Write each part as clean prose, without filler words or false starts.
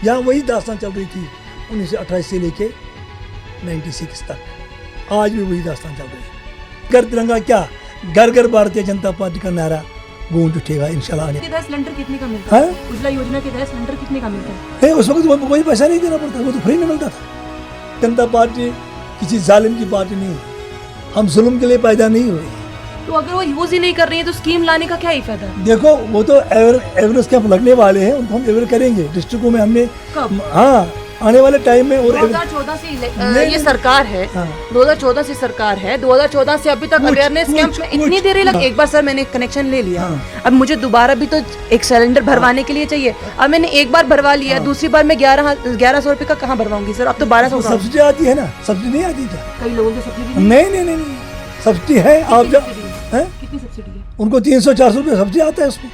यहाँ वही दास्तान चल रही थी 1928 से लेके 96 तक। आज भी वही दास्तान चल रही है। घर तिरंगा क्या, घर घर भारतीय जनता पार्टी का नारा गूंज उठेगा इंशाल्लाह। सिलेंडर कितने का मिलता है? उज्ज्वला योजना के तहत सिलेंडर कितने का मिलता है? उस वक्त कोई पैसा नहीं देना पड़ता, वो तो फ्री में मिलता था। जनता पार्टी किसी जालिम की पार्टी नहीं है, हम जुल्म के लिए पैदा नहीं हुए। तो अगर वो यूज ही नहीं कर रही है तो स्कीम लाने का क्या ही फायदा? देखो वो तो एवरेज कैंप लगने वाले हैं, उनको हम एवर करेंगे डिस्ट्रिक्टों में। हमने कब? हाँ, आने वाले टाइम में। और 2014 से ये सरकार है, 2014 से सरकार है, 2014 से अभी तक अवेयरनेस कैंप में इतनी देरी लगी। एक बार सर मैंने कनेक्शन ले लिया, अब मुझे दोबारा भी तो एक सिलेंडर भरवाने के लिए चाहिए। अब मैंने एक बार भरवा लिया, दूसरी बार मैं 1100 रुपए का कहाँ भरवाऊंगी सर? अब तो 1200 का। सब्सिडी आती है ना, सब्सिडी नहीं आती क्या? कई लोगों की सब्सिडी नहीं, सब्सिडी है। आप जब कितनी सब्सिडी है? उनको 300-400 रुपये सब्सिडी आता है उसमें।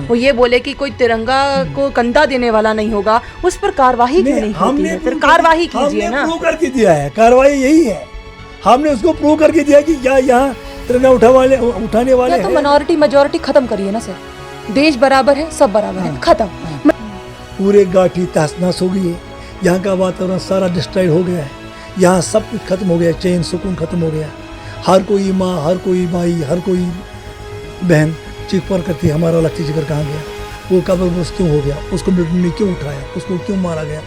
वो ये बोले कि कोई तिरंगा को कंधा देने वाला नहीं होगा, उस पर कार्रवाई क्यों नहीं होती है? फिर कार्रवाई कीजिए ना। हमने प्रूव करके दिया है, कार्रवाई यही है। हमने उसको प्रूव करके दिया कि क्या यहाँ तिरंगा उठाने वाले तो माइनॉरिटी मेजॉरिटी खत्म करिए ना सर। देश बराबर है, सब बराबर है, खत्म। पूरे गाठी तहस नहस हो गई है, यहाँ का वातावरण सारा डिस्ट्रॉयड हो गया है, यहाँ सब कुछ खत्म हो गया, चैन सुकून खत्म हो गया। हर कोई माँ, हर कोई भाई, हर कोई बहन चीख पर करती है, हमारा लक्ष्य जिगर कहाँ गया, वो कब्रबोश क्यों हो गया, उसको मिलिट्री ने क्यों उठाया, उसको क्यों मारा गया।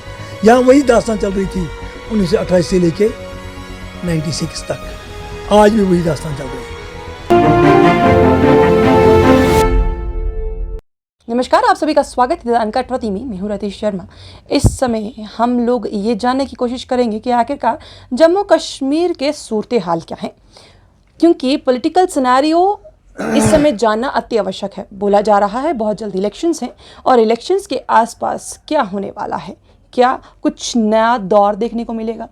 यहाँ वही दास्तान चल रही थी 1928 से लेके 96 तक। आज भी वही दास्तान चल रही है। नमस्कार, आप सभी का स्वागत है अनकट प्रति में। मैं हूं रतीश शर्मा। इस समय हम लोग ये जानने की कोशिश करेंगे कि आखिरकार जम्मू कश्मीर के सूरत हाल क्या है, क्योंकि पॉलिटिकल सिनेरियो इस समय जानना अति आवश्यक है। बोला जा रहा है बहुत जल्द इलेक्शंस हैं और इलेक्शंस के आसपास क्या होने वाला है, क्या कुछ नया दौर देखने को मिलेगा।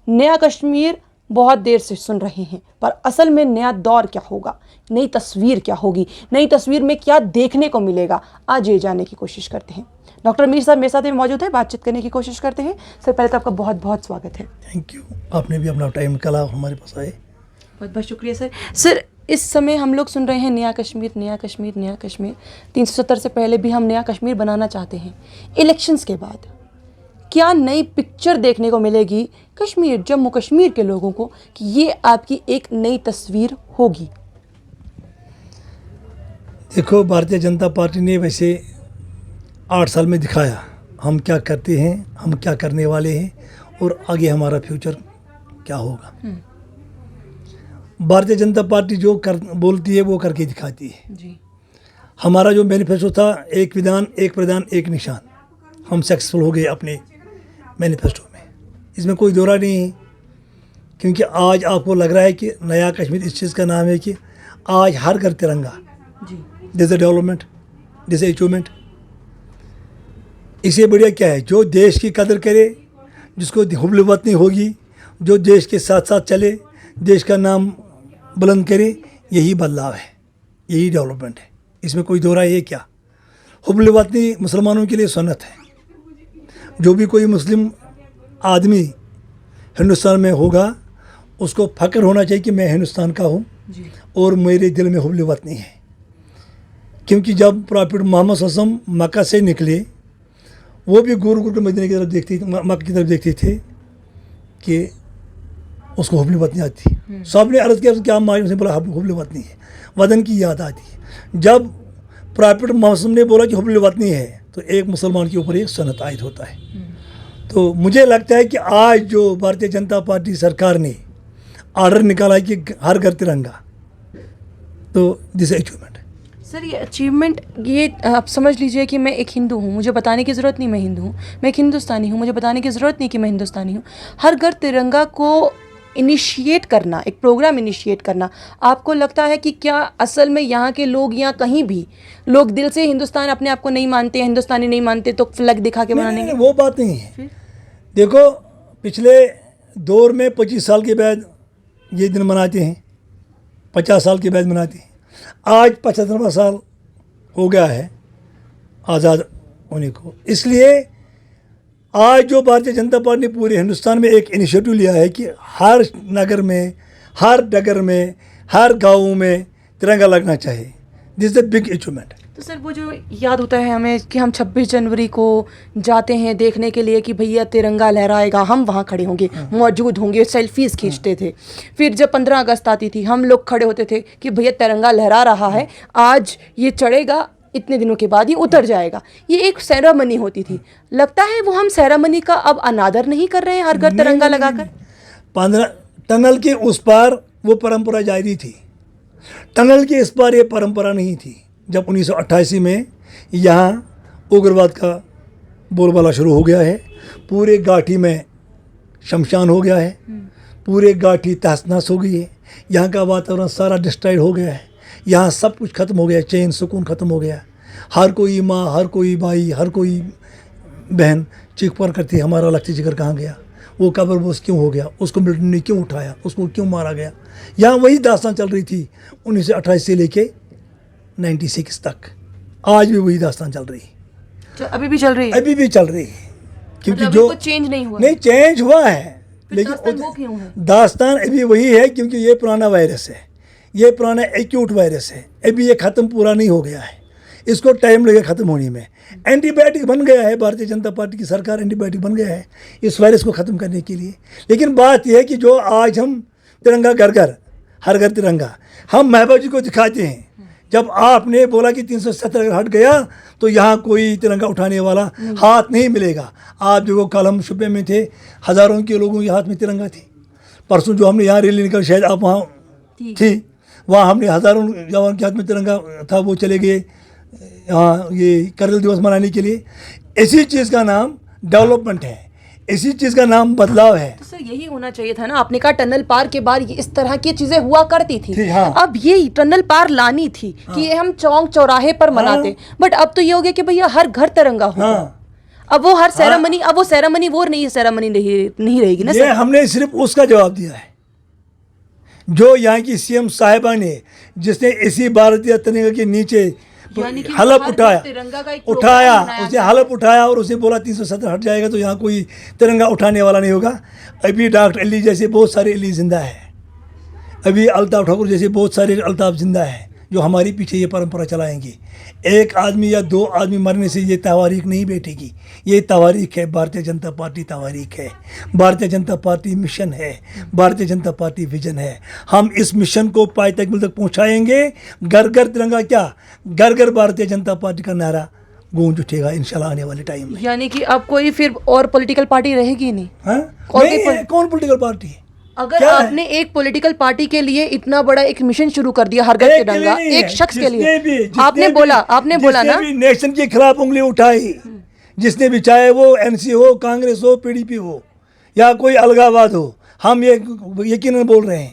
नया कश्मीर बहुत देर से सुन रहे हैं, पर असल में नया दौर क्या होगा, नई तस्वीर क्या होगी, नई तस्वीर में क्या देखने को मिलेगा, आज ये जानने की कोशिश करते हैं। डॉक्टर मीर साहब मेरे साथ में मौजूद है, बातचीत करने की कोशिश करते हैं। सर पहले तो आपका बहुत बहुत स्वागत है। थैंक यू, आपने भी अपना टाइम निकाला हमारे पास आए, बहुत बहुत शुक्रिया सर। सर इस समय हम लोग सुन रहे हैं नया कश्मीर, नया कश्मीर, नया कश्मीर। 370 से पहले भी हम नया कश्मीर बनाना चाहते हैं। इलेक्शंस के बाद क्या नई पिक्चर देखने को मिलेगी कश्मीर, जम्मू कश्मीर के लोगों को, कि ये आपकी एक नई तस्वीर होगी? देखो, भारतीय जनता पार्टी ने वैसे 8 साल में दिखाया हम क्या करते हैं, हम क्या करने वाले हैं और आगे हमारा फ्यूचर क्या होगा। भारतीय जनता पार्टी जो बोलती है वो करके दिखाती है जी। हमारा जो मैनिफेस्टो था, एक विधान एक प्रधान एक निशान, हम सक्सेसफुल हो गए अपने मैनिफेस्टो में, इसमें कोई दौरा नहीं है। क्योंकि आज आपको लग रहा है कि नया कश्मीर इस चीज़ का नाम है कि आज हर घर तिरंगा, this is development, this is achievement. इससे बढ़िया क्या है? जो देश की कदर करे, जिसको हुब्बे वतनी होगी, जो देश के साथ साथ चले, देश का नाम बुलंद करे, यही बदलाव है, यही डेवलपमेंट है। इसमें कोई दो राय है क्या? हुब्बे वतनी मुसलमानों के लिए सुन्नत है। जो भी कोई मुस्लिम आदमी हिंदुस्तान में होगा, उसको फ़ख्र होना चाहिए कि मैं हिंदुस्तान का हूँ और मेरे दिल में हुब्बे वतनी है। क्योंकि जब प्रॉफिट मोहम्मद सल्लल्लाहु अलैहि वसल्लम मक्का से निकले, वो भी घूर घूर के मदीने की तरफ देखती, मक्का की तरफ देखते थे कि उसको हुब्बे वतनी आती है। सब ने अर्ज़ किया क्या मालूम, से बोला हुब्बे वतनी है, वतन की याद आती है। जब प्रॉफिट मोहम्मद ने बोला कि हुब्बे वतनी है, तो एक मुसलमान के ऊपर एक सनत आयद होता है। तो मुझे लगता है कि आज जो भारतीय जनता पार्टी सरकार ने ऑर्डर निकाला है कि हर घर तिरंगा, तो दिस अचीवमेंट। सर ये अचीवमेंट, ये आप समझ लीजिए कि मैं एक हिंदू हूँ, मुझे बताने की ज़रूरत नहीं मैं हिंदू हूँ, मैं एक हिंदुस्तानी हूँ, मुझे बताने की ज़रूरत नहीं कि मैं हिंदुस्तानी हूँ। हर घर तिरंगा को इनिशिएट करना, एक प्रोग्राम इनिशिएट करना, आपको लगता है कि क्या असल में यहाँ के लोग या कहीं भी लोग दिल से हिंदुस्तान अपने आप को नहीं मानते, हिंदुस्तानी नहीं मानते, तो फ्लैग दिखा के मनाने? वो बात नहीं है। देखो, पिछले दौर में 25 साल के बाद ये दिन मनाते हैं, 50 साल के बाद मनाते हैं। आज 75वां साल हो गया है आज़ाद होने को। इसलिए आज जो भारतीय जनता पार्टी ने पूरे हिंदुस्तान में एक इनिशिएटिव लिया है कि हर नगर में, हर डगर में, हर गाँव में तिरंगा लगना चाहिए। This is the big achievement. तो सर वो जो याद होता है हमें कि हम 26 जनवरी को जाते हैं देखने के लिए कि भैया तिरंगा लहराएगा, हम वहाँ खड़े होंगे, मौजूद होंगे, सेल्फीज खींचते थे। फिर जब 15 अगस्त आती थी हम लोग खड़े होते थे कि भैया तिरंगा लहरा रहा है, आज ये चढ़ेगा, इतने दिनों के बाद ये उतर जाएगा। ये एक सेरेमनी होती थी। लगता है वो हम सेरेमनी का अब अनादर नहीं कर रहे हैं हर घर तिरंगा लगाकर। 15 टनल के उस पार वो परंपरा जारी थी, टनल के इस पार ये परंपरा नहीं थी। जब 1988 में यहाँ उग्रवाद का बोलबाला शुरू हो गया है, पूरे घाटी में शमशान हो गया है, पूरे घाटी तहस नहस हो गई है, यहाँ का वातावरण सारा डिस्ट्रॉयड हो गया है, यहाँ सब कुछ ख़त्म हो गया, चैन सुकून ख़त्म हो गया। हर कोई माँ, हर कोई भाई, हर कोई बहन चीख पुकार करती है हमारा लक्ष्य जिगर कहाँ गया, वो कब्र बोस क्यों हो गया, उसको मिलिट्री ने क्यों उठाया, उसको क्यों मारा गया। यहाँ वही दास्तान चल रही थी 1928 से लेके 96 तक, आज भी वही दास्तान चल रही है। अभी भी चल रही है? अभी भी चल रही है, क्योंकि मतलब जो चेंज नहीं हुआ। नहीं, चेंज हुआ है, लेकिन दास्तान वो क्यों है? दास्तान अभी वही है क्योंकि ये पुराना वायरस है, ये पुराना एक्यूट वायरस है, अभी ये ख़त्म पूरा नहीं हो गया है, इसको टाइम लगेगा ख़त्म होने में। एंटीबायोटिक बन गया है, भारतीय जनता पार्टी की सरकार एंटीबायोटिक बन गया है इस वायरस को ख़त्म करने के लिए। लेकिन बात यह है कि जो आज हम तिरंगा घर घर, हर घर तिरंगा, हम महबूब जी को दिखाते हैं। जब आपने बोला कि 370 अगर हट गया तो यहाँ कोई तिरंगा उठाने वाला हाथ नहीं मिलेगा। आप जो कल हम शुबे में थे, हज़ारों के लोगों के हाथ में तिरंगा थी। परसों जो हमने यहाँ रैली निकल, शायद आप वहाँ थी, वहाँ हमने हज़ारों जवान के हाथ में तिरंगा था, वो चले गए यहाँ ये करगिल दिवस मनाने के लिए। इसी चीज़ का नाम डेवलपमेंट है, इसी चीज़ का नाम बदलाव है। तो सर यही होना चाहिए था ना, आपने कहा टनल पार के बाद ये इस तरह की चीजें हुआ करती थी, हाँ। अब ये टनल पार लानी थी कि ये हम चौक चौराहे पर मनाते, बट अब तो ये हो गया कि भैया हर घर तिरंगा हो। अब वो हर सेरेमनी, अब वो सेरेमनी वो नहीं, सेरेमनी नहीं रहेगी ना ये सर। हमने सिर्फ उसका जवाब दिया है जो यहाँ की सीएम साहिबा ने, जिसने इसी भारतीय तिरंगा के नीचे हलफ उठाया, उसने हलफ उठाया और उसने बोला 370 हट जाएगा तो यहाँ कोई तिरंगा उठाने वाला नहीं होगा। अभी डॉक्टर अली जैसे बहुत सारे अली जिंदा है, अभी अल्ताफ ठाकुर जैसे बहुत सारे अल्ताफ जिंदा है जो हमारे पीछे ये परंपरा चलाएंगे। एक आदमी या दो आदमी मरने से ये तवारीख नहीं बैठेगी, ये तवारीख है, भारतीय जनता पार्टी तवारीख है, भारतीय जनता पार्टी मिशन है, भारतीय जनता पार्टी विजन है। हम इस मिशन को पाए तक मिल तक पहुँचाएंगे। घर घर तिरंगा क्या, घर घर भारतीय जनता पार्टी का नारा गूंज उठेगा इंशाल्लाह आने वाले टाइम में। यानी कि अब कोई फिर और पॉलिटिकल पार्टी रहेगी नहीं? कौन पॉलिटिकल पार्टी है? अगर आपने एक पॉलिटिकल पार्टी के लिए इतना बड़ा एक मिशन शुरू कर दिया हर घर तिरंगा, एक शख्स के लिए, आपने बोला ना, नेशन के खिलाफ उंगली उठाई, जिसने भी, चाहे वो एनसी हो, कांग्रेस हो, पीडीपी हो या कोई अलगावाद हो, हम ये यकीनन बोल रहे हैं,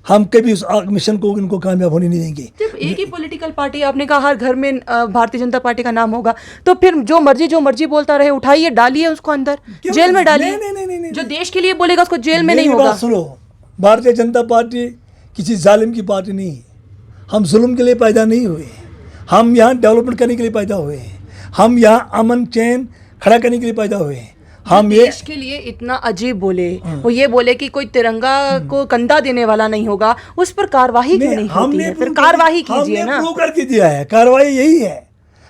हम कभी उस मिशन को इनको कामयाब होने नहीं देंगे। जब एक ही पॉलिटिकल पार्टी, आपने कहा हर घर में भारतीय जनता पार्टी का नाम होगा, तो फिर जो मर्जी बोलता रहे, उठाइए, डालिए उसको अंदर, जेल में डालिए। नहीं, जो देश के लिए बोलेगा उसको जेल में नहीं होगा। सुनो, भारतीय जनता पार्टी किसी जालिम की पार्टी नहीं है, हम जुल्म के लिए पैदा नहीं हुए, हम यहाँ डेवलपमेंट करने के लिए पैदा हुए हैं, हम यहाँ अमन चैन खड़ा करने के लिए पैदा हुए हैं। हम देश के लिए इतना अजीब बोले, वो ये बोले कि कोई तिरंगा को कंधा देने वाला नहीं होगा, उस पर कार्रवाई क्यों नहीं होती है? फिर कार्रवाई कीजिए ना। हमने प्रूव करके दिया है, कार्रवाई यही है,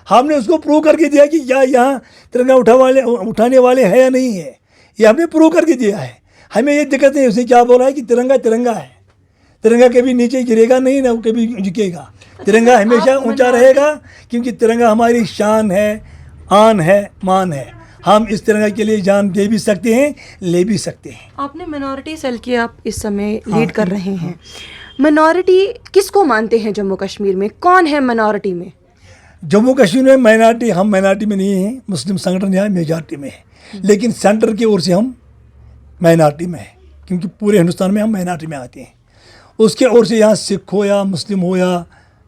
हमने उसको प्रूव करके दिया कि यहाँ तिरंगा उठाने वाले हैं या नहीं है, ये हमने प्रूव करके दिया है। हमें ये दिक्कत नहीं, उसने क्या बोला है कि तिरंगा तिरंगा है, तिरंगा कभी नीचे गिरेगा नहीं, ना कभी झुकेगा, तिरंगा हमेशा ऊंचा रहेगा, क्योंकि तिरंगा हमारी शान है, आन है, मान है। हम इस तिरंगा के लिए जान दे भी सकते हैं, ले भी सकते हैं। आपने मिनॉरिटी सेल की आप इस समय लीड कर रहे हैं, मिनॉरिटी किसको मानते हैं जम्मू कश्मीर में? कौन है मिनॉरिटी में? जम्मू कश्मीर में माइनॉरिटी, हम माइनॉरिटी में नहीं हैं, मुस्लिम संगठन यहाँ मेजॉरिटी में है, लेकिन सेंटर की ओर से हम माइनॉरिटी में हैं, क्योंकि पूरे हिंदुस्तान में हम माइनॉरिटी में आते हैं। उसके ओर से यहाँ सिख हो या मुस्लिम हो या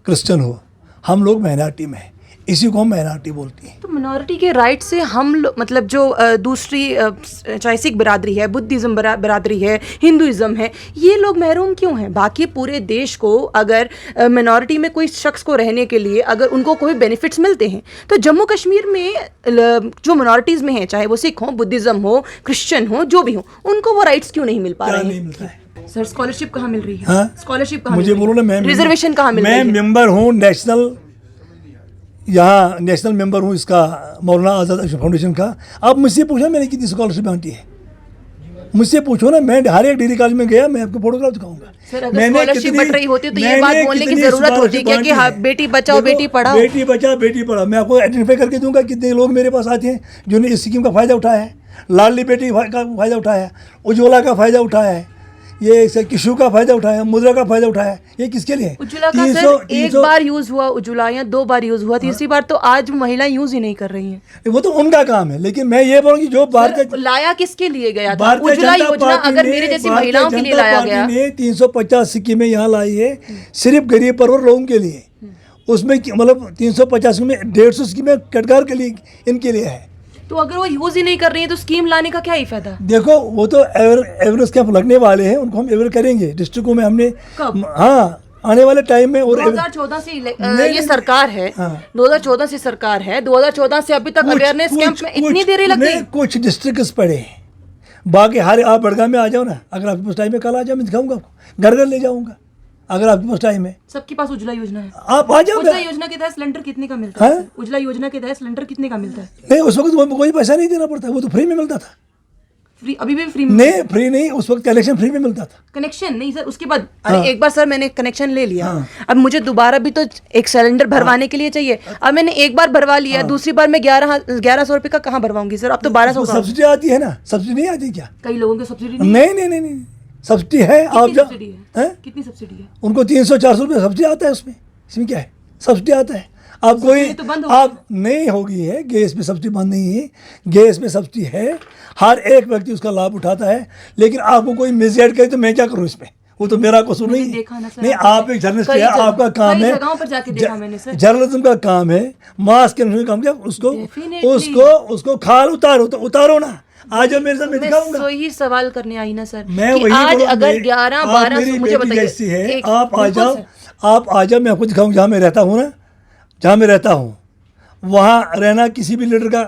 क्रिश्चियन हो, हम लोग माइनॉरिटी में हैं, इसी को हम माइनॉरिटी बोलते हैं। तो मिनॉरिटी के राइट से हम मतलब जो दूसरी चाहे सिख बिरादरी है, बुद्धिज़्म बिरादरी है, हिंदुइज़्म है, ये लोग महरूम क्यों हैं? बाकी पूरे देश को अगर मिनॉरिटी में कोई शख्स को रहने के लिए अगर उनको कोई बेनिफिट्स मिलते हैं, तो जम्मू कश्मीर में जो मिनॉरिटीज़ में है, चाहे वो सिख हो, बुद्धिज़्म हो, क्रिश्चियन हो, जो भी हो, उनको वो राइट्स क्यों नहीं मिल पा रहे हैं? सर स्कॉलरशिप कहाँ मिल रही है? स्कॉलरशिप कहाँ? मुझे बोलो ना, मैं रिजर्वेशन कहाँ मिल रही है? मैं मेंबर हूँ नेशनल यहाँ नेशनल मेंबर हूँ इसका, मौलाना आज़ाद अशरफ फाउंडेशन का। आप मुझसे पूछो मैंने कितनी स्कॉलरशिप बांटी है, मुझसे पूछो ना। मैं हर एक डिग्री कॉलेज में गया, मैं आपको फोटोग्राफ दिखाऊंगा। सर, अगर स्कॉलरशिप बट रही होती तो ये बात बोलने की जरूरत होती क्या कि हाँ, बेटी बचाओ बेटी पढ़ाओ। बेटी बचाओ बेटी पढ़ाओ, मैं आपको आइडेंटिफाई करके दूंगा कितने लोग मेरे पास आते हैं जिन्होंने इस स्कीम का फ़ायदा उठाया है, लाडली बेटी का फ़ायदा उठाया है, उज्ज्वला का फ़ायदा उठाया है, ये किशु का फ़ायदा उठाया, मुद्रा का फ़ायदा उठाया है। ये किसके लिए? उज्ज्वला का सर एक बार यूज़ हुआ, उज्ज्वला या 2 बार यूज़ हुआ, तीसरी बार तो आज महिलाएं यूज़ ही नहीं कर रही हैं। वो तो उनका काम है, लेकिन मैं ये बोलूँगी जो भारतीय लाया किसके लिए गया था उज्ज्वला योजना? अगर मेरे जैसी महिलाओं के लिए लाया गया, 350 स्कीमें यहाँ लाई है सिर्फ गरीब परिवार लोगों के लिए। उसमें मतलब 350 में 150 स्कीमें कटकार के लिए, इनके लिए है। तो अगर वो यूज ही नहीं कर रही है तो स्कीम लाने का क्या ही फायदा? देखो वो तो एवरेज कैंप लगने वाले हैं, उनको हम एवर करेंगे डिस्ट्रिक्टों में। हमने कब? हाँ, आने वाले टाइम में। और 2014 से ये सरकार है, 2014 से सरकार है, 2014 से अभी तक अवेयरनेस कैंप में इतनी देरी लग गई। कुछ डिस्ट्रिक्ट पड़े हैं, बाकी हर आप बड़गाम में आ जाओ ना, अगर आपके पास टाइम है कल आ जाओ, मैं दिखाऊंगा आपको, घर घर ले जाऊंगा अगर आपके पास टाइम है। सबके पास उज्ज्वला योजना है, आप आ जाओ। उज्ज्वला योजना के तहत सिलेंडर कितने का मिलता है? उज्ज्वला योजना के तहत सिलेंडर कितने का मिलता है? नहीं, उस वक्त कोई पैसा नहीं देना पड़ता, वो तो फ्री में मिलता था। फ्री? अभी भी फ्री में? नहीं, फ्री नहीं, उस वक्त कनेक्शन फ्री में मिलता था। कनेक्शन नहीं सर, उसके बाद अरे एक बार सर मैंने कनेक्शन ले लिया, अब मुझे दोबारा भी तो एक सिलेंडर भरवाने के लिए चाहिए। अब मैंने एक बार भरवा लिया, दूसरी बार मैं 1100 रुपए का कहाँ भरवाऊंगी सर? अब तो 1200 का। सब्सिडी आती है ना, सब्सिडी नहीं आती क्या? कई लोगों को सब्सिडी नहीं, सब्सिडी है। आप जब कितनी सब्सिडी है? उनको 300-400 रुपये सब्सिडी आता है, इसमें क्या है? सब्सिडी आता है। आप कोई तो बंद आप नहीं होगी है, गैस में सब्सिडी बंद नहीं है, गैस में सब्सिडी है, हर एक व्यक्ति उसका लाभ उठाता है। लेकिन आपको कोई मिसगाइड करे तो मैं क्या करूँ इसमें? वो तो मेरा कसूर नहीं है। नहीं, आप एक जर्नलिस्ट है, आपका काम है, जर्नलिज्म का काम है, मास के काम क्या, उसको खाल उतारो ना। आज मेरे साथ मैं दिखाऊंगा। वही सवाल करने आई ना सर, मैं कि वही आज अगर 11-12 मुझे बताइए जैसी है, आप आ जाओ, मैं आपको दिखाऊंगा। जहाँ मैं रहता हूँ ना, जहाँ मैं रहता हूँ वहाँ रहना किसी भी लीडर का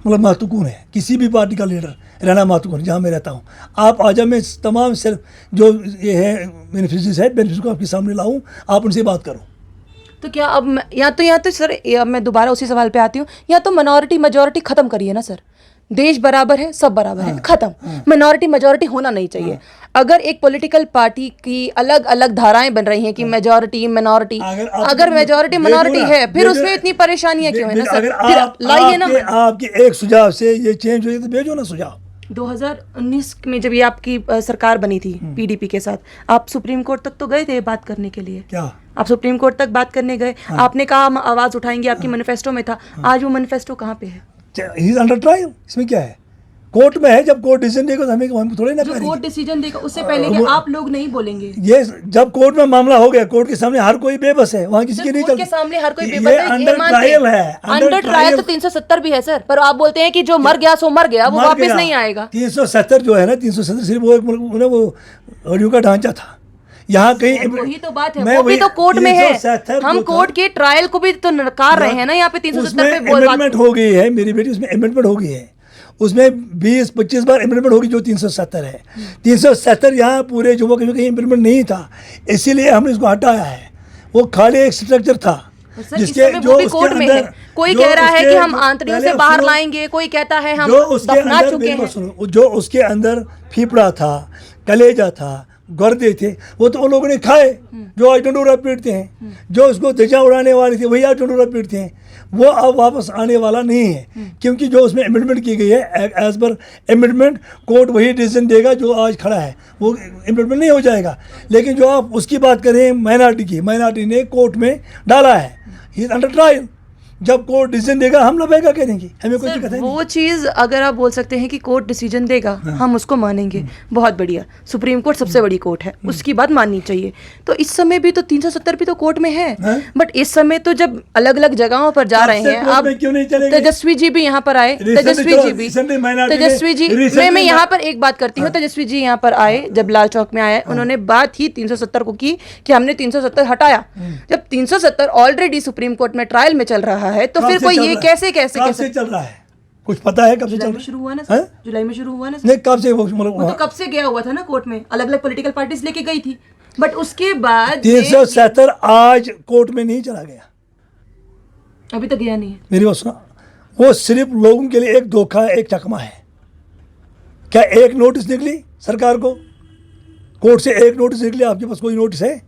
मतलब महत्वपूर्ण है, किसी भी पार्टी का लीडर रहना महत्वपूर्ण है। जहाँ मैं रहता हूँ आप आ जाओ, मैं तमाम सिर्फ जो ये है बेनिफिट्स को आपके सामने लाऊं, आप उनसे बात करो। तो क्या अब या तो सर मैं दोबारा उसी सवाल पे आती हूँ, या तो मिनॉरिटी मेजॉरिटी खत्म करिए ना सर। देश बराबर है, सब बराबर है, खत्म। मिनॉरिटी मेजॉरिटी होना नहीं चाहिए। अगर एक पॉलिटिकल पार्टी की अलग अलग धाराएं बन रही हैं कि मेजॉरिटी मिनॉरिटी, अगर मेजॉरिटी मिनॉरिटी है फिर उसमें इतनी परेशानियां क्यों है ना सर? फिर लाइए ना। आपके एक सुझाव से ये चेंज हो तो भेजो ना सुझाव। 2019 में जब ये आपकी सरकार बनी थी पीडीपी के साथ, आप सुप्रीम कोर्ट तक तो गए थे बात करने के लिए? क्या आप सुप्रीम कोर्ट तक बात करने गए? आपने कहा हम आवाज उठाएंगे, आपकी मैनिफेस्टो में था। आज वो मैनिफेस्टो कहाँ पे है? He is under trial. इसमें क्या है? कोर्ट में है, जब कोर्ट डिसीजन देगा तो हमें थोड़ी ना करेंगे। कोर्ट डिसीजन देगा उससे पहले कि आप लोग नहीं बोलेंगे। ये जब कोर्ट में मामला हो गया, कोर्ट के सामने हर कोई बेबस है, वहाँ किसी की नहीं चलती। के सामने हर कोई बेबस है, अंडर ट्रायल है। अंडर ट्रायल तो 370 भी है सर, पर आप बोलते हैं कि जो मर गया सो मर गया, वो वापस नहीं आएगा। 370 जो है ना, 370 सिर्फ वो एक ऑडियो का ढांचा था। यहाँ कहीं वही तो बात है, वो भी तो कोर्ट में है। हम कोर्ट के ट्रायल को भी तो नकार रहे हैं ना। यहाँ पे 370 पे अमेंडमेंट हो गई है मेरी बेटी, उसमें अमेंडमेंट हो गई है, उसमें 20-25 बार अमेंडमेंट होगी। जो 370 है, 370 यहाँ पूरे जम्मू कश्मीर कहीं अमेंडमेंट नहीं था, इसीलिए हमने इसको हटाया है। वो खाली एक स्ट्रक्चर था जिसके जो कोर्ट में है। कोई कह रहा है कि हम आंतरियों से बाहर लाएंगे, कोई कहता है हम दफना चुके हैं। जो उसके अंदर फेफड़ा था, कलेजा था, गुर्दे थे, वो तो उन लोगों ने खाए जो आज डंडोरा पीटते हैं। जो उसको ध्वजा उड़ाने वाले थे वही आज डंडोरा पीटते हैं। वो अब वापस आने वाला नहीं है, क्योंकि जो उसमें अमेंडमेंट की गई है, एज पर अमेंडमेंट कोर्ट वही डिसीजन देगा जो आज खड़ा है, वो अमेंडमेंट नहीं हो जाएगा। लेकिन जो आप उसकी बात करें माइनॉरिटी की, माइनॉरिटी ने कोर्ट में डाला है, ही इज अंडर ट्रायल। जब कोर्ट डिसीजन देगा हम लबेगा करेंगे, हमें कोई दिक्कत नहीं। वो चीज़ अगर आप बोल सकते हैं कि कोर्ट डिसीजन देगा, हम उसको मानेंगे, बहुत बढ़िया। सुप्रीम कोर्ट सबसे बड़ी कोर्ट है, उसकी बात माननी चाहिए। तो इस समय भी तो 370 भी तो कोर्ट में है, बट इस समय तो जब अलग अलग जगहों पर जा रहे हैं आप, तेजस्वी जी भी यहाँ पर आए, तेजस्वी जी मैं यहाँ पर एक बात करती हूँ। तेजस्वी जी यहाँ पर आए, जब लाल चौक में आए, उन्होंने बात ही 370 को की कि हमने 370 हटाया। जब 370 ऑलरेडी सुप्रीम कोर्ट में ट्रायल में चल रहा है, तो फिर कोई ये कैसे चल रहा है? कुछ पता है कब से चल रहा है? शुरू हुआ ना सर, जुलाई में शुरू हुआ ना सर। नहीं, कब से? वो तो कब से गया हुआ था ना कोर्ट में, अलग अलग पॉलिटिकल पार्टीज लेके गई थी, बट उसके बाद 370 आज कोर्ट में नहीं चला गया। अभी तक गया नहीं है। मेरी बात सुना, वो सिर्फ लोगों के लिए एक धोखा है, एक चकमा है। क्या एक नोटिस निकली सरकार को, कोर्ट से एक नोटिस निकली? आपके पास कोई नोटिस है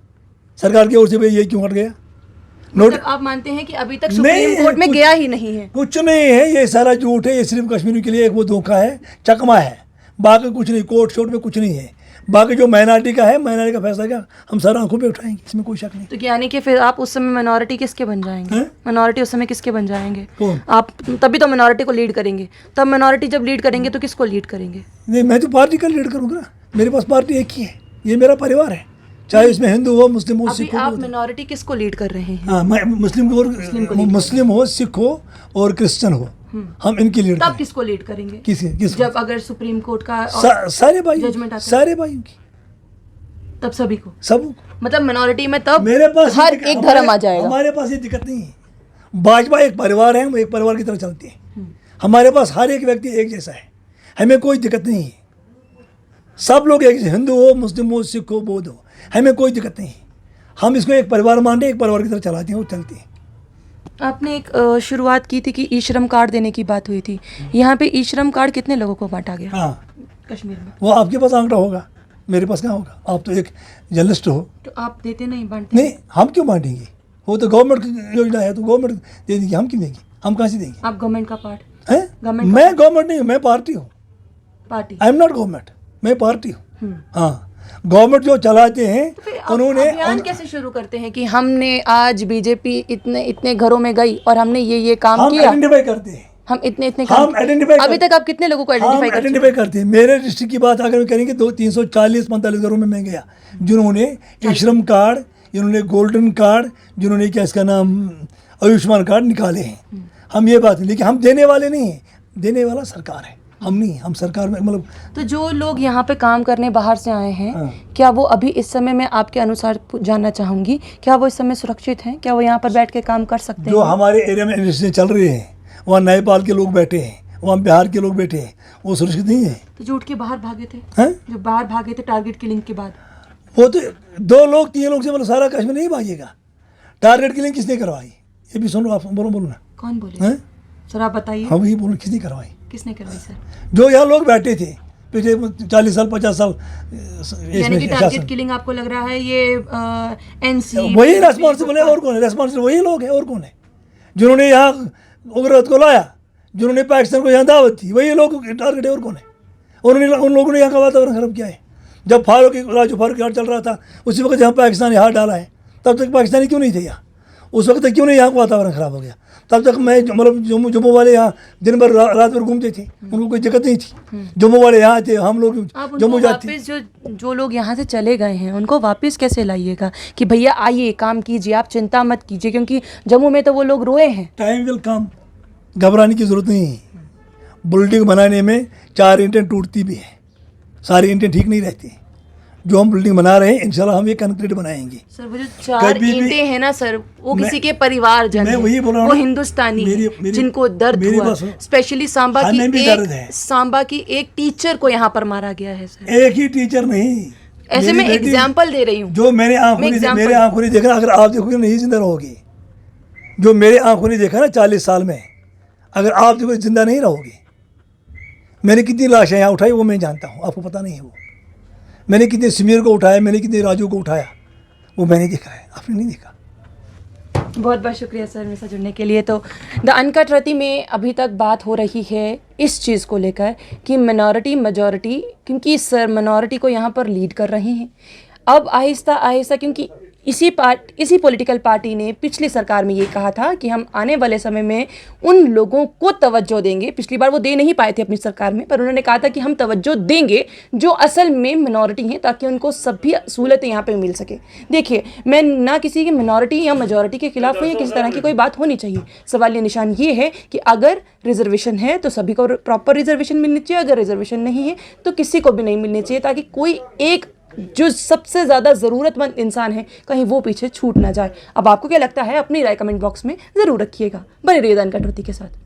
सरकार की ओर से, भाई ये क्यों हट गया नोटिस? मतलब आप मानते हैं कि अभी तक सुप्रीम कोर्ट में गया ही नहीं है? कुछ नहीं है, ये सारा झूठ है। ये सिर्फ कश्मीरियों के लिए एक वो धोखा है, चकमा है, बाकी कुछ नहीं। कोर्ट शोर्ट में कुछ नहीं है। बाकी जो माइनॉरिटी का है, माइनॉरिटी का फैसला क्या हम सर आंखों पे उठाएंगे, इसमें कोई शक नहीं। तो यानी कि फिर आप उस समय मिनॉरिटी किसके बन जाएंगे? मिनॉरिटी उस समय किसके बन जाएंगे? कौन? आप तभी तो मिनॉरिटी को लीड करेंगे। तब मिनॉरिटी जब लीड करेंगे तो किसको लीड करेंगे? नहीं, मैं तो पार्टी का लीड करूँगा ना। मेरे पास पार्टी एक ही है, ये मेरा परिवार है, चाहे इसमें हिंदू हो, मुस्लिम हो, अभी सिख आप हो। मिनॉरिटी किसको लीड कर रहे हैं? हाँ, मैं मुस्लिम हो, सिख हो और क्रिश्चियन हो, हम इनकी लीड तब करें। किसको लीड करेंगे? किस जब अगर सुप्रीम कोर्ट का सारे भाई, जजमेंट आता है। सारे भाइयों की, तब सभी को, सब। मतलब मिनॉरिटी में तब मेरे पास हर एक धर्म आ जाएगा। हमारे पास ये दिक्कत नहीं है। भाजपा एक परिवार है, हम एक परिवार की तरह चलते हैं। हमारे पास हर एक व्यक्ति एक जैसा है, हमें कोई दिक्कत नहीं है। सब लोग एक, हिंदू हो, मुस्लिम हो, सिख हो, बौद्ध हो, हमें कोई दिक्कत नहीं है। हम इसको एक परिवार मान रहे, एक परिवार की तरह चलाते हैं और चलते हैं। आपने एक शुरुआत की थी कि ई श्रम कार्ड देने की बात हुई थी। यहाँ पे ई श्रम कार्ड कितने लोगों को बांटा गया हाँ, कश्मीर में? वो आपके पास आंकड़ा होगा, मेरे पास कहाँ होगा। आप तो एक जर्नलिस्ट हो। तो आप देते नहीं, बांटते नहीं, हम क्यों बांटेंगे? वो तो गवर्नमेंट की योजना है, तो गवर्नमेंट दे देगी, हम क्यों देंगे? हम कहाँ से देंगे? आप गवर्नमेंट का पार्ट हैं? गवर्नमेंट मैं गवर्नमेंट नहीं हूँ, मैं पार्टी हूँ। Party? I am not government, मैं पार्टी हूँ। हाँ, गवर्नमेंट जो चलाते हैं तो फिर उन्होंने अभियान कैसे शुरू करते हैं कि हमने आज बीजेपी इतने इतने घरों में गई और हमने ये काम हम किया, आइडेंटिफाई करते हैं। हम इतने हम काम आइडेंटिफाई अभी तक आप कितने लोगों को हम आइडेंटिफाई कर चुके आइडेंटिफाई करते हैं। मेरे डिस्ट्रिक्ट की बात अगर करेंगे तो 340-45 घरों में मैं गया, जिन्होंने ई श्रम कार्ड, जिन्होंने गोल्डन कार्ड, जिन्होंने क्या इसका नाम आयुष्मान कार्ड निकाले हैं। हम ये बात नहीं, लेकिन हम देने वाले नहीं हैं, देने वाला सरकार है, हम नहीं। हम सरकार में मतलब तो जो लोग यहाँ पे काम करने बाहर से आए हैं, हाँ। क्या वो अभी इस समय मैं आपके अनुसार जानना चाहूँगी, क्या वो इस समय सुरक्षित हैं? क्या वो यहाँ पर बैठ के काम कर सकते जो हैं? हमारे एरिया में इंडस्ट्री चल रही है, वहाँ नेपाल के लोग बैठे हैं, वहाँ बिहार के लोग बैठे हैं, वो सुरक्षित नहीं है। तो जो उठ के बाहर भागे थे, हैं? जो बाहर भागे थे टारगेट किलिंग के बाद, वो तो 2 लोग 3 लोग से मतलब सारा कश्मीर नहीं भागेगा। टारगेट किलिंग किसने करवाई? ये भी सुनो, आप बोलो ना। कौन बोले हैं? सर आप बताइए, हम ही बोलो, किसने करवाई? किसने करवाई सर? जो यहाँ लोग बैठे थे पिछले 40 साल 50 साल यानी कि टारगेट शासन, किलिंग आपको लग रहा है ये एनसी वही रेस्पॉन्सिबल है, और कौन है रेस्पॉन्सिबल? वही लोग हैं, और कौन है? जिन्होंने यहाँ उग्रवाद को लाया, जिन्होंने पाकिस्तान को यहाँ दावत दी, वही लोग टारगेट है, और कौन है? उन्होंने उन लोगों ने यहाँ का वातावरण खराब किया है। जब राजू फारूक यार चल रहा था, उसी वक्त यहाँ पाकिस्तान हाथ डाला है। तब तक पाकिस्तानी क्यों नहीं थे यहाँ? उस वक्त तक क्यों नहीं यहाँ का वातावरण खराब हो गया? तब तक मैं मतलब जम्मू वाले यहाँ दिन भर रात भर घूमते थे, उनको कोई दिक्कत नहीं थी। जम्मू वाले यहाँ थे, हम लोग आप जम्मू उनको जाते। वापस जो लोग यहाँ से चले गए हैं उनको वापस कैसे लाइएगा कि भैया आइए काम कीजिए, आप चिंता मत कीजिए, क्योंकि जम्मू में तो वो लोग रोए हैं। टाइम विल कम, घबराने की जरूरत नहीं है। बिल्डिंग बनाने में 4 ईंटें टूटती भी हैं, सारी ईंटें ठीक नहीं रहती। जो हम बिल्डिंग बना रहे हैं, इंशाल्लाह हम ये कंक्रीट बनाएंगे। सर वो जो 4 कभी भी- ईंटें हैं ना सर, वो किसी के परिवारजन मैं हैं, वही बोल रहा हूँ वो ना। हिंदुस्तानी मेरी- हैं, जिनको दर्द मेरी हुआ, बात सुनो। स्पेशली सांबा हमें भी दर्द है। सांबा की एक टीचर को यहाँ पर मारा गया है सर। एक ही टीचर नहीं, ऐसे मेरी में बेटी- एग्जाम्पल दे रही हूँ। जो मैंने आंखों मैं नहीं example- मेरे आंखों नहीं देखा, अगर आप देखोगे नहीं जिंदा रहोगे। जो मेरे आंखों ने देखा ना 40 साल में, अगर आप देखो जिंदा नहीं रहोगे। मैंने कितनी लाशें यहाँ उठाई वो मैं जानता हूँ, आपको पता नहीं है। वो मैंने कितने समीर को उठाया, मैंने कितने राजू को उठाया, वो मैंने देखा है, आपने नहीं देखा। बहुत बहुत शुक्रिया सर मेरे साथ जुड़ने के लिए। तो द अनकट रति में अभी तक बात हो रही है इस चीज़ को लेकर कि मिनॉरिटी मेजॉरिटी, क्योंकि सर मिनॉरिटी को यहाँ पर लीड कर रहे हैं। अब आहिस्ता आहिस्ता, क्योंकि इसी पॉलिटिकल पार्टी ने पिछली सरकार में ये कहा था कि हम आने वाले समय में उन लोगों को तवज्जो देंगे। पिछली बार वो दे नहीं पाए थे अपनी सरकार में, पर उन्होंने कहा था कि हम तवज्जो देंगे जो असल में मिनॉरिटी हैं, ताकि उनको सभी सहूलतें यहाँ पे मिल सके। देखिए, मैं ना किसी की मिनॉरिटी या मेजॉरिटी के खिलाफ हूँ या किसी तरह की कोई बात होनी चाहिए। सवाल ये निशान ये है कि अगर रिजर्वेशन है तो सभी को प्रॉपर रिजर्वेशन मिलनी चाहिए, अगर रिजर्वेशन नहीं है तो किसी को भी नहीं मिलनी चाहिए, ताकि कोई एक जो सबसे ज़्यादा ज़रूरतमंद इंसान है कहीं वो पीछे छूट ना जाए। अब आपको क्या लगता है अपनी राय कमेंट बॉक्स में ज़रूर रखिएगा। बने रहिए द अनकट रति के साथ।